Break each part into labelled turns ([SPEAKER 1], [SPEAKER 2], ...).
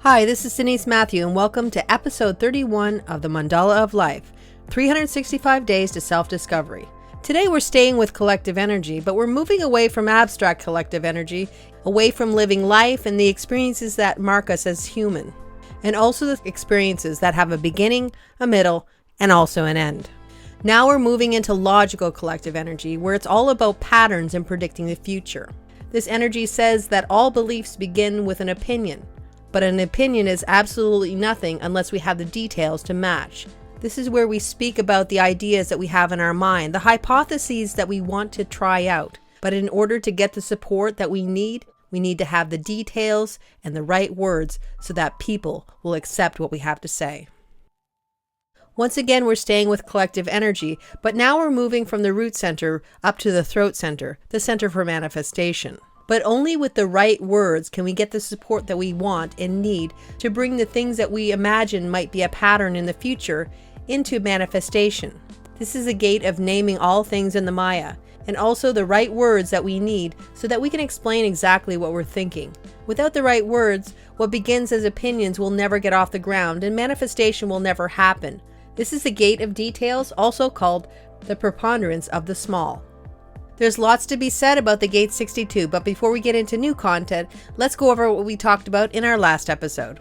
[SPEAKER 1] Hi, this is Denise Matthew, and welcome to episode 31 of the Mandala of Life, 365 Days to Self-Discovery. Today we're staying with collective energy, but we're moving away from abstract collective energy, away from living life and the experiences that mark us as human, and also the experiences that have a beginning, a middle, and also an end. Now we're moving into logical collective energy, where it's all about patterns and predicting the future. This energy says that all beliefs begin with an opinion, but an opinion is absolutely nothing unless we have the details to match. This is where we speak about the ideas that we have in our mind, the hypotheses that we want to try out. But in order to get the support that we need to have the details and the right words so that people will accept what we have to say. Once again, we're staying with collective energy, but now we're moving from the root center up to the throat center, the center for manifestation. But only with the right words can we get the support that we want and need to bring the things that we imagine might be a pattern in the future into manifestation. This is a gate of naming all things in the Maia, and also the right words that we need so that we can explain exactly what we're thinking. Without the right words, what begins as opinions will never get off the ground and manifestation will never happen. This is the gate of details, also called the preponderance of the small. There's lots to be said about the Gate 62, but before we get into new content, let's go over what we talked about in our last episode.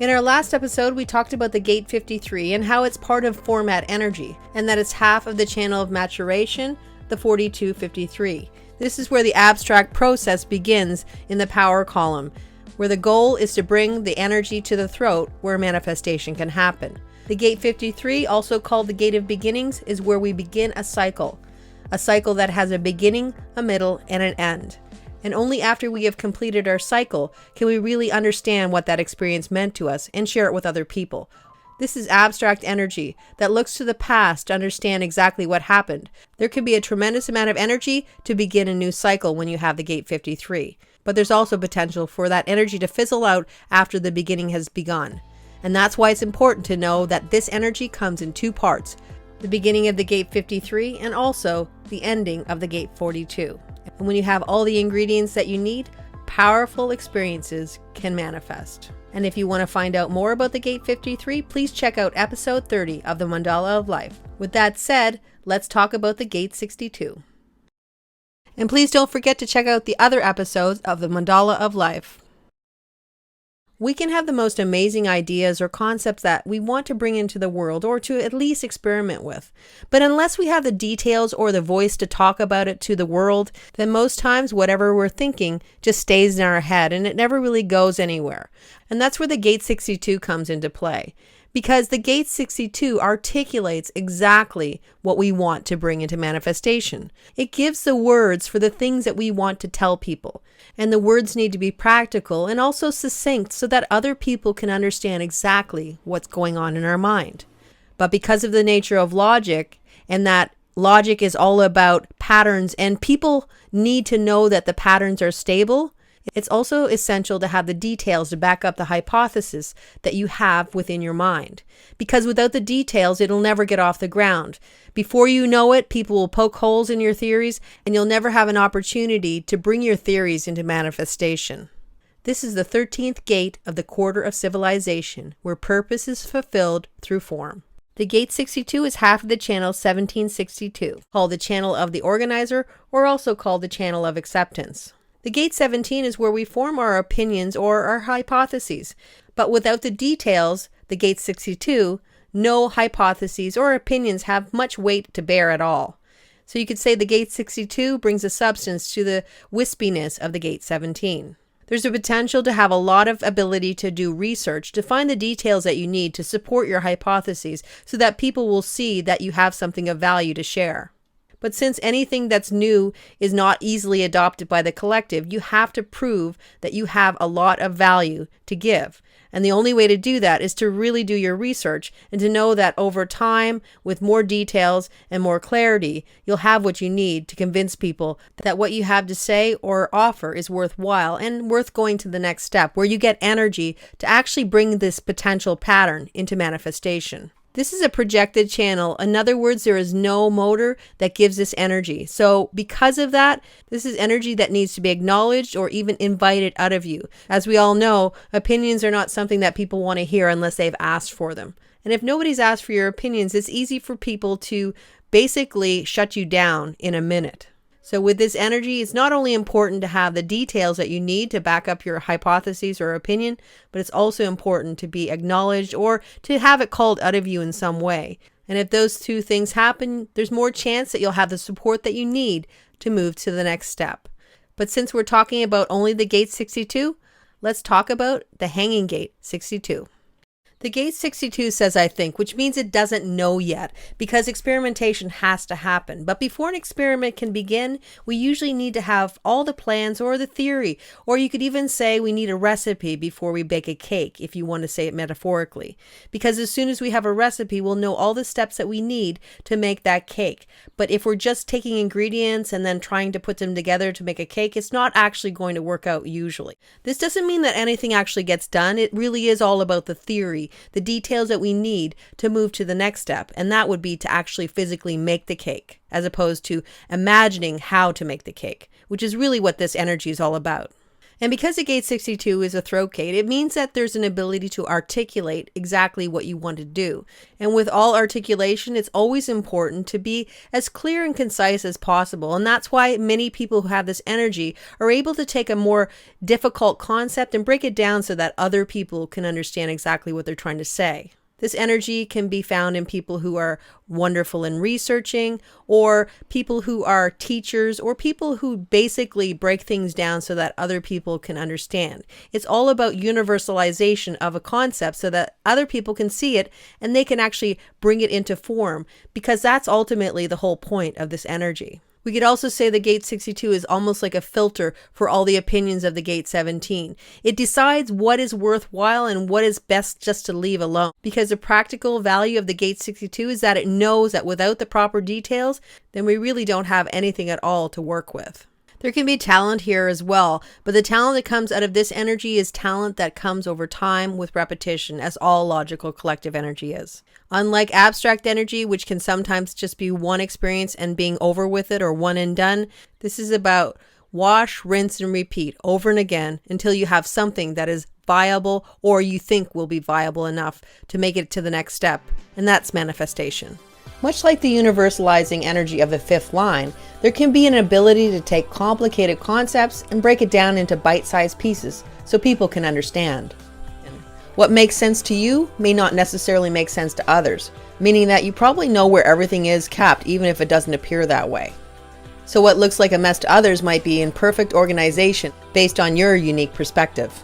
[SPEAKER 1] In our last episode, we talked about the Gate 53 and how it's part of format energy, and that it's half of the channel of maturation, the 4253. This is where the abstract process begins in the power column, where the goal is to bring the energy to the throat where manifestation can happen. The Gate 53, also called the Gate of Beginnings, is where we begin a cycle that has a beginning, a middle, and an end. And only after we have completed our cycle can we really understand what that experience meant to us and share it with other people. This is abstract energy that looks to the past to understand exactly what happened. There can be a tremendous amount of energy to begin a new cycle when you have the Gate 53. But there's also potential for that energy to fizzle out after the beginning has begun. And that's why it's important to know that this energy comes in two parts: the beginning of the Gate 53 and also the ending of the Gate 42. And when you have all the ingredients that you need, powerful experiences can manifest. And if you want to find out more about the Gate 53, please check out episode 30 of the Mandala of Life. With that said, let's talk about the Gate 62. And please don't forget to check out the other episodes of the Mandala of Life. We can have the most amazing ideas or concepts that we want to bring into the world or to at least experiment with. But unless we have the details or the voice to talk about it to the world, then most times whatever we're thinking just stays in our head and it never really goes anywhere. And that's where the Gate 62 comes into play. Because the Gate 62 articulates exactly what we want to bring into manifestation. It gives the words for the things that we want to tell people. And the words need to be practical and also succinct so that other people can understand exactly what's going on in our mind. But because of the nature of logic, and that logic is all about patterns, and people need to know that the patterns are stable, it's also essential to have the details to back up the hypothesis that you have within your mind. Because without the details, it'll never get off the ground. Before you know it, people will poke holes in your theories, and you'll never have an opportunity to bring your theories into manifestation. This is the 13th gate of the quarter of civilization, where purpose is fulfilled through form. The Gate 62 is half of the channel 1762, called the channel of the organizer, or also called the channel of acceptance. The Gate 17 is where we form our opinions or our hypotheses, but without the details, the Gate 62, no hypotheses or opinions have much weight to bear at all. So you could say the Gate 62 brings a substance to the wispiness of the Gate 17. There's a potential to have a lot of ability to do research, to find the details that you need to support your hypotheses so that people will see that you have something of value to share. But since anything that's new is not easily adopted by the collective, you have to prove that you have a lot of value to give. And the only way to do that is to really do your research and to know that over time, with more details and more clarity, you'll have what you need to convince people that what you have to say or offer is worthwhile and worth going to the next step, where you get energy to actually bring this potential pattern into manifestation. This is a projected channel. In other words, there is no motor that gives this energy. So because of that, this is energy that needs to be acknowledged or even invited out of you. As we all know, opinions are not something that people want to hear unless they've asked for them. And if nobody's asked for your opinions, it's easy for people to basically shut you down in a minute. So with this energy, it's not only important to have the details that you need to back up your hypotheses or opinion, but it's also important to be acknowledged or to have it called out of you in some way. And if those two things happen, there's more chance that you'll have the support that you need to move to the next step. But since we're talking about only the gate 62, let's talk about the hanging gate 62. The gate 62 says I think, which means it doesn't know yet because experimentation has to happen. But before an experiment can begin, we usually need to have all the plans or the theory, or you could even say we need a recipe before we bake a cake, if you want to say it metaphorically. Because as soon as we have a recipe, we'll know all the steps that we need to make that cake. But if we're just taking ingredients and then trying to put them together to make a cake, it's not actually going to work out usually. This doesn't mean that anything actually gets done. It really is all about the theory, the details that we need to move to the next step, and that would be to actually physically make the cake, as opposed to imagining how to make the cake, which is really what this energy is all about. And because the gate 62 is a throat gate, it means that there's an ability to articulate exactly what you want to do. And with all articulation, it's always important to be as clear and concise as possible. And that's why many people who have this energy are able to take a more difficult concept and break it down so that other people can understand exactly what they're trying to say. This energy can be found in people who are wonderful in researching, or people who are teachers, or people who basically break things down so that other people can understand. It's all about universalization of a concept so that other people can see it and they can actually bring it into form, because that's ultimately the whole point of this energy. We could also say the gate 62 is almost like a filter for all the opinions of the gate 17. It decides what is worthwhile and what is best just to leave alone. Because the practical value of the gate 62 is that it knows that without the proper details, then we really don't have anything at all to work with. There can be talent here as well, but the talent that comes out of this energy is talent that comes over time with repetition, as all logical collective energy is. Unlike abstract energy, which can sometimes just be one experience and being over with it or one and done, this is about wash, rinse, and repeat over and again until you have something that is viable or you think will be viable enough to make it to the next step, and that's manifestation. Much like the universalizing energy of the fifth line, there can be an ability to take complicated concepts and break it down into bite-sized pieces so people can understand. What makes sense to you may not necessarily make sense to others, meaning that you probably know where everything is kept even if it doesn't appear that way. So what looks like a mess to others might be in perfect organization based on your unique perspective.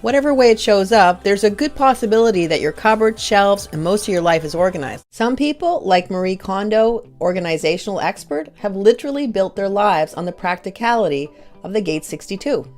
[SPEAKER 1] Whatever way it shows up, there's a good possibility that your cupboard, shelves, and most of your life is organized. Some people, like Marie Kondo, organizational expert, have literally built their lives on the practicality of the gate 62.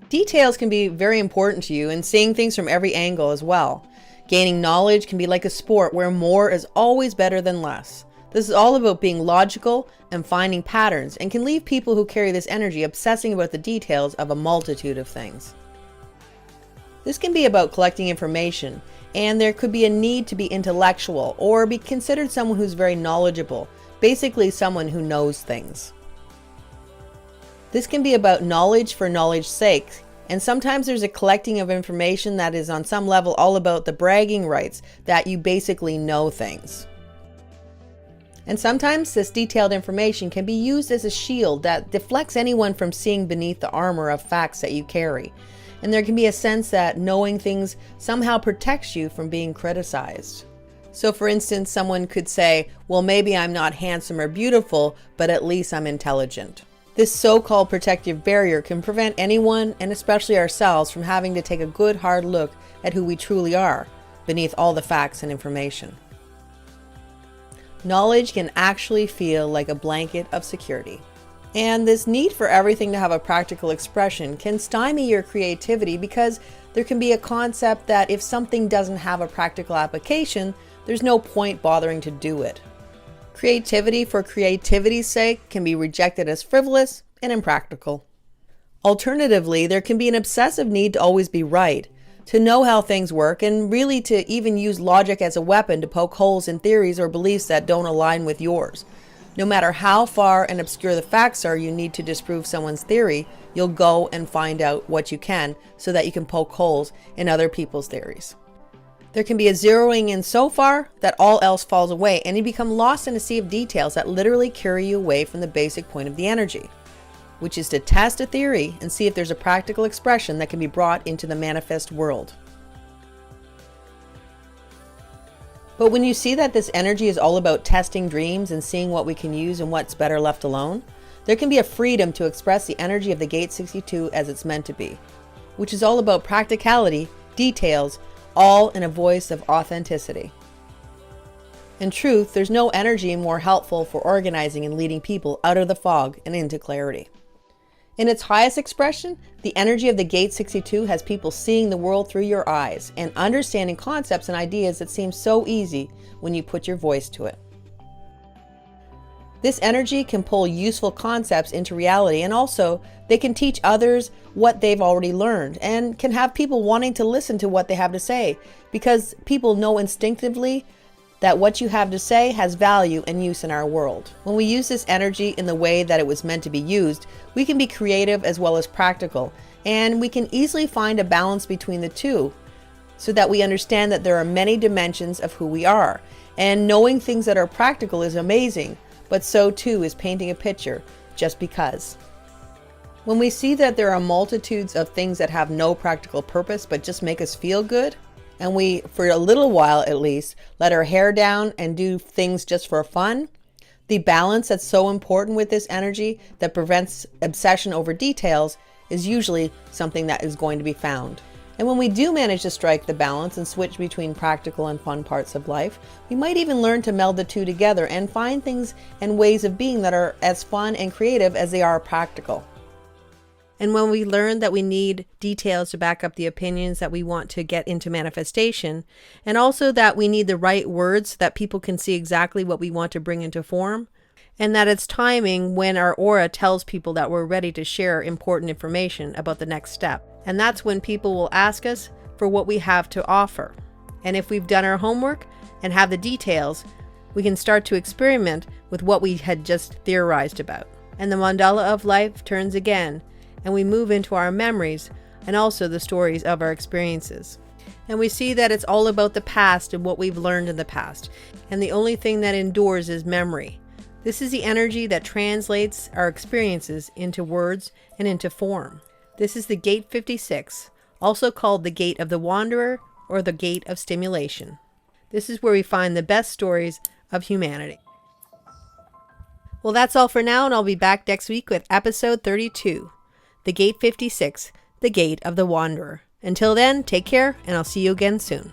[SPEAKER 1] Details can be very important to you, and seeing things from every angle as well. Gaining knowledge can be like a sport where more is always better than less. This is all about being logical and finding patterns, and can leave people who carry this energy obsessing about the details of a multitude of things. This can be about collecting information, and there could be a need to be intellectual or be considered someone who's very knowledgeable, basically someone who knows things. This can be about knowledge for knowledge's sake, and sometimes there's a collecting of information that is on some level all about the bragging rights that you basically know things. And sometimes this detailed information can be used as a shield that deflects anyone from seeing beneath the armor of facts that you carry. And there can be a sense that knowing things somehow protects you from being criticized. So for instance, someone could say, well, maybe I'm not handsome or beautiful, but at least I'm intelligent. This so-called protective barrier can prevent anyone, and especially ourselves, from having to take a good hard look at who we truly are, beneath all the facts and information. Knowledge can actually feel like a blanket of security. And this need for everything to have a practical expression can stymie your creativity, because there can be a concept that if something doesn't have a practical application, there's no point bothering to do it. Creativity for creativity's sake can be rejected as frivolous and impractical. Alternatively, there can be an obsessive need to always be right, to know how things work, and really to even use logic as a weapon to poke holes in theories or beliefs that don't align with yours. No matter how far and obscure the facts are you need to disprove someone's theory, you'll go and find out what you can so that you can poke holes in other people's theories. There can be a zeroing in so far that all else falls away, and you become lost in a sea of details that literally carry you away from the basic point of the energy, which is to test a theory and see if there's a practical expression that can be brought into the manifest world. But when you see that this energy is all about testing dreams and seeing what we can use and what's better left alone, there can be a freedom to express the energy of the Gate 62 as it's meant to be, which is all about practicality, details, all in a voice of authenticity. In truth, there's no energy more helpful for organizing and leading people out of the fog and into clarity. In its highest expression, the energy of the Gate 62 has people seeing the world through your eyes and understanding concepts and ideas that seem so easy when you put your voice to it. This energy can pull useful concepts into reality, and also they can teach others what they've already learned and can have people wanting to listen to what they have to say, because people know instinctively that what you have to say has value and use in our world. When we use this energy in the way that it was meant to be used, we can be creative as well as practical, and we can easily find a balance between the two so that we understand that there are many dimensions of who we are. And knowing things that are practical is amazing, but so too is painting a picture just because. When we see that there are multitudes of things that have no practical purpose but just make us feel good, and we, for a little while at least, let our hair down and do things just for fun, the balance that's so important with this energy that prevents obsession over details is usually something that is going to be found. And when we do manage to strike the balance and switch between practical and fun parts of life, we might even learn to meld the two together and find things and ways of being that are as fun and creative as they are practical. And when we learn that we need details to back up the opinions that we want to get into manifestation, and also that we need the right words so that people can see exactly what we want to bring into form, and that it's timing when our aura tells people that we're ready to share important information about the next step. And that's when people will ask us for what we have to offer. And if we've done our homework and have the details, we can start to experiment with what we had just theorized about. And the mandala of life turns again, and we move into our memories and also the stories of our experiences. And we see that it's all about the past and what we've learned in the past. And the only thing that endures is memory. This is the energy that translates our experiences into words and into form. This is the Gate 56, also called the Gate of the Wanderer or the Gate of Stimulation. This is where we find the best stories of humanity. Well, that's all for now, and I'll be back next week with episode 32, the Gate 56, the Gate of the Wanderer. Until then, take care, and I'll see you again soon.